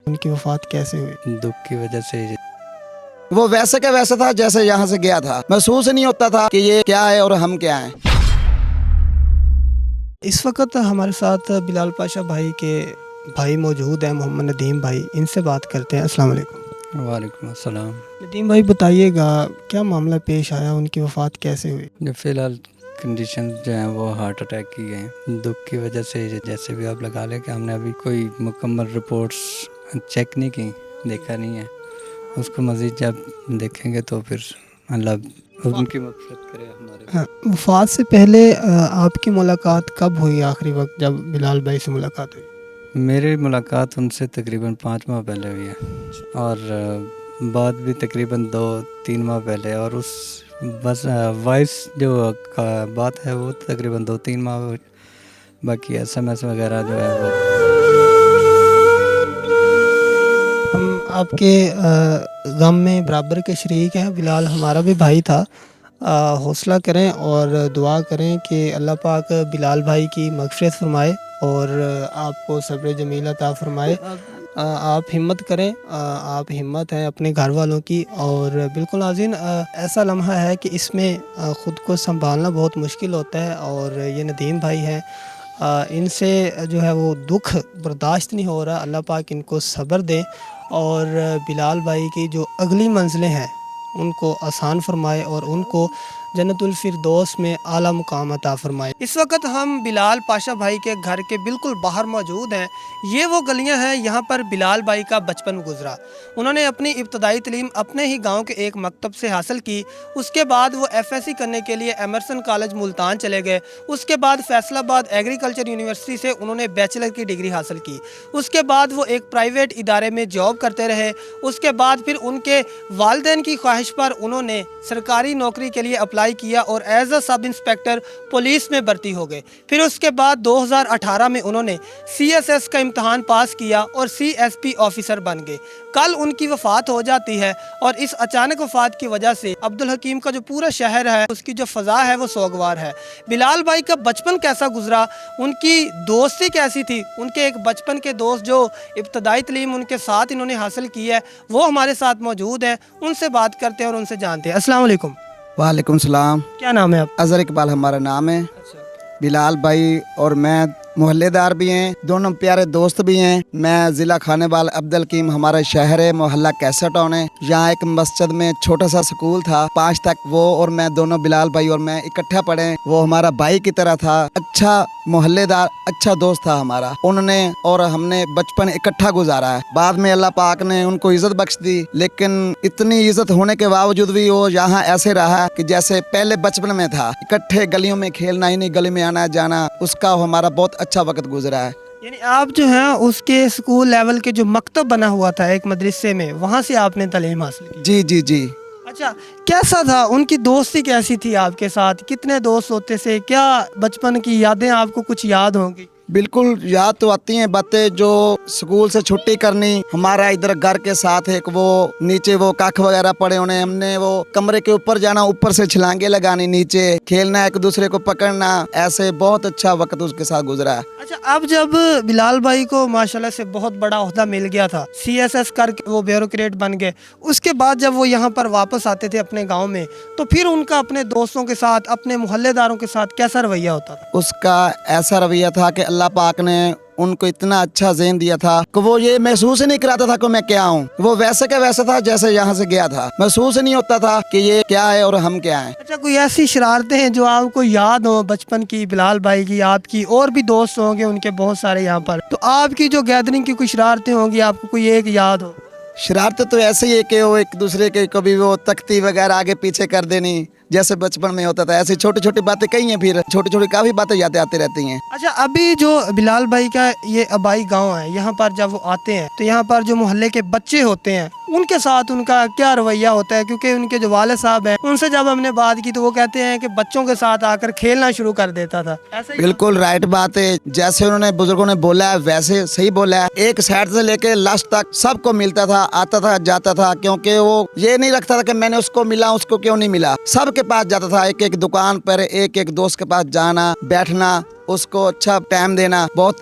ان کی وفات کیسے ہوئی؟ دکھ کی وجہ سے وہ ویسے کا ویسا تھا جیسے یہاں سے گیا تھا، محسوس نہیں ہوتا تھا کہ یہ کیا ہے اور ہم کیا ہیں۔ اس وقت ہمارے ساتھ بلال پاشا بھائی کے بھائی موجود ہیں، محمد ندیم بھائی، ان سے بات کرتے ہیں۔ السلام علیکم۔ وعلیکم السلام۔ ندیم بھائی بتائیے گا کیا معاملہ پیش آیا، ان کی وفات کیسے ہوئی؟ جو فی الحال کنڈیشن جو ہیں وہ ہارٹ اٹیک کی ہیں، دکھ کی وجہ سے جیسے بھی آپ لگا لیں کہ ہم نے ابھی کوئی مکمل رپورٹس چیک نہیں کی، دیکھا نہیں ہے، اس کو مزید جب دیکھیں گے تو پھر اللہ ان کی مغفرت کرے ہمارے۔ وفات سے پہلے آپ کی ملاقات کب ہوئی آخری وقت جب بلال بھائی سے ملاقات ہوئی؟ میری ملاقات ان سے تقریباً 5 ماہ پہلے ہوئی ہے، اور بعد بھی تقریباً 2-3 ماہ پہلے، اور اس بس وائس جو بات ہے وہ تقریباً 2-3 ماہ، باقی SMS وغیرہ جو ہے وہ۔ ہم آپ کے غم میں برابر کے شریک ہیں، بلال ہمارا بھی بھائی تھا۔ حوصلہ کریں اور دعا کریں کہ اللہ پاک بلال بھائی کی مغفرت فرمائے اور آپ کو صبر جمیل عطا فرمائے۔ آپ ہمت کریں، آپ ہمت ہیں اپنے گھر والوں کی، اور بالکل ناظرین ایسا لمحہ ہے کہ اس میں خود کو سنبھالنا بہت مشکل ہوتا ہے، اور یہ ندیم بھائی ہیں، ان سے جو ہے وہ دکھ برداشت نہیں ہو رہا۔ اللہ پاک ان کو صبر دے اور بلال بھائی کی جو اگلی منزلیں ہیں ان کو آسان فرمائے اور ان کو جنت الفردوس میں اعلیٰ مقام عطا فرمائے۔ اس وقت ہم بلال پاشا بھائی کے گھر کے بالکل باہر موجود ہیں۔ یہ وہ گلیاں ہیں یہاں پر بلال بھائی کا بچپن گزرا۔ انہوں نے اپنی ابتدائی تعلیم اپنے ہی گاؤں کے ایک مکتب سے حاصل کی، اس کے بعد وہ FSC کرنے کے لیے ایمرسن کالج ملتان چلے گئے۔ اس کے بعد فیصل آباد ایگریکلچر یونیورسٹی سے انہوں نے بیچلر کی ڈگری حاصل کی۔ اس کے بعد وہ ایک پرائیویٹ ادارے میں جاب کرتے رہے۔ اس کے بعد پھر ان کے والدین کی خواہش پر انہوں نے سرکاری نوکری کے لیے اپلائی کیا اور as a sub inspector police میں بھرتی ہو گئے۔ پھر اس کے بعد 2018 میں انہوں نے CSS کا امتحان پاس کیا اور CSP آفیسر بن گئے۔ کل ان کی وفات ہو جاتی ہے، اور اس اچانک وفات کی وجہ سے عبدالحکیم کا جو پورا شہر ہے، اس کی جو فضا ہے وہ سوگوار ہے۔ بلال بھائی کا بچپن کیسا گزرا، ان کی دوستی کیسی تھی، ان کے ایک بچپن کے دوست جو ابتدائی تعلیم ان کے ساتھ انہوں نے حاصل کی ہے وہ ہمارے ساتھ موجود ہیں، ان سے بات کرتے ہیں اور ان سے جانتے ہیں۔ السلام علیکم۔ وعلیکم السلام۔ کیا نام ہے آپ؟ اظہر اقبال ہمارا نام ہے۔ بلال بھائی اور میں محلے دار بھی ہیں، دونوں پیارے دوست بھی ہیں۔ میں ضلع کھانے وال عبدالحکیم، ہمارا شہر ہے، محلہ کیسا ٹاؤن ہے۔ یہاں ایک مسجد میں چھوٹا سا سکول تھا 5 تک، وہ اور میں دونوں بلال بھائی اور میں اکٹھا پڑھے۔ وہ ہمارا بھائی کی طرح تھا، اچھا محلے دار، اچھا دوست تھا ہمارا۔ انہوں نے اور ہم نے بچپن اکٹھا گزارا ہے۔ بعد میں اللہ پاک نے ان کو عزت بخش دی، لیکن اتنی عزت ہونے کے باوجود بھی وہ یہاں ایسے رہا کہ جیسے پہلے بچپن میں تھا، اکٹھے گلیوں میں کھیلنا، ہی نہیں گلی میں آنا جانا، اس کا ہمارا بہت اچھا وقت گزرا ہے۔ یعنی آپ جو ہیں اس کے اسکول لیول کے جو مکتب بنا ہوا تھا ایک مدرسے میں، وہاں سے آپ نے تعلیم حاصل کی؟ جی جی جی۔ اچھا، کیسا تھا ان کی دوستی، کیسی تھی آپ کے ساتھ؟ کتنے دوست ہوتے تھے؟ کیا بچپن کی یادیں آپ کو کچھ یاد ہوں گی؟ بالکل یاد تو آتی ہیں باتیں، جو سکول سے چھٹی کرنی، ہمارا ادھر گھر کے ساتھ ایک وہ نیچے وہ کاکھ وغیرہ پڑے ہونے، ہم نے وہ کمرے کے اوپر جانا، اوپر سے چھلانگے لگانی، نیچے کھیلنا، ایک دوسرے کو پکڑنا، ایسے بہت اچھا وقت اس کے ساتھ گزرا ہے۔ اچھا، اب جب بلال بھائی کو ماشاءاللہ سے بہت بڑا عہدہ مل گیا تھا، CSS کر کے وہ بیوروکریٹ بن گئے، اس کے بعد جب وہ یہاں پر واپس آتے تھے اپنے گاؤں میں، تو پھر ان کا اپنے دوستوں کے ساتھ، اپنے محلے داروں کے ساتھ کیسا رویہ ہوتا تھا؟ اس کا ایسا رویہ تھا کہ اللہ پاک نے ان کو اتنا اچھا ذہن دیا تھا کہ وہ یہ محسوس ہی نہیں کراتا تھا کہ میں کیا ہوں۔ وہ ویسے کا ویسا تھا جیسے یہاں سے گیا تھا، محسوس ہی نہیں ہوتا تھا کہ یہ کیا ہے اور ہم کیا ہیں۔ اچھا، کوئی ایسی شرارتیں ہیں جو آپ کو یاد ہوں بچپن کی، بلال بھائی کی، آپ کی اور بھی دوست ہوں گے ان کے بہت سارے یہاں پر، تو آپ کی جو گیدرنگ کی کوئی شرارتیں ہوں گی، آپ کو کوئی ایک یاد ہو؟ شرارت تو ایسے ہی ہے کہ وہ ایک دوسرے کے کبھی وہ تختی وغیرہ آگے پیچھے کر دینی، جیسے بچپن میں ہوتا تھا، ایسی چھوٹی چھوٹی باتیں کئی ہیں، پھر چھوٹی چھوٹی کافی باتیں یاد آتی رہتی ہیں۔ اچھا، ابھی جو بلال بھائی کا یہ آبائی گاؤں ہے، یہاں پر جب وہ آتے ہیں تو یہاں پر جو محلے کے بچے ہوتے ہیں ان کے ساتھ ان کا کیا رویہ ہوتا ہے؟ کیونکہ ان کے جو والد صاحب ہیں ان سے جب ہم نے بات کی تو وہ کہتے ہیں کہ بچوں کے ساتھ آ کر کھیلنا شروع کر دیتا تھا، ایسا ہی؟ بالکل رائٹ بات ہے، جیسے انہوں نے بزرگوں نے بولا ہے ویسے صحیح بولا ہے۔ ایک سائڈ سے لے کے لاسٹ تک سب کو ملتا تھا، آتا تھا، جاتا تھا، کیونکہ وہ یہ نہیں رکھتا تھا کہ میں نے اس کو ملا، اس کو کیوں نہیں ملا، سب کے پاس جاتا تھا، ایک ایک دکان پر، ایک ایک دوست کے پاس جانا، بیٹھنا، اس کو اچھا ٹائم دینا، بہت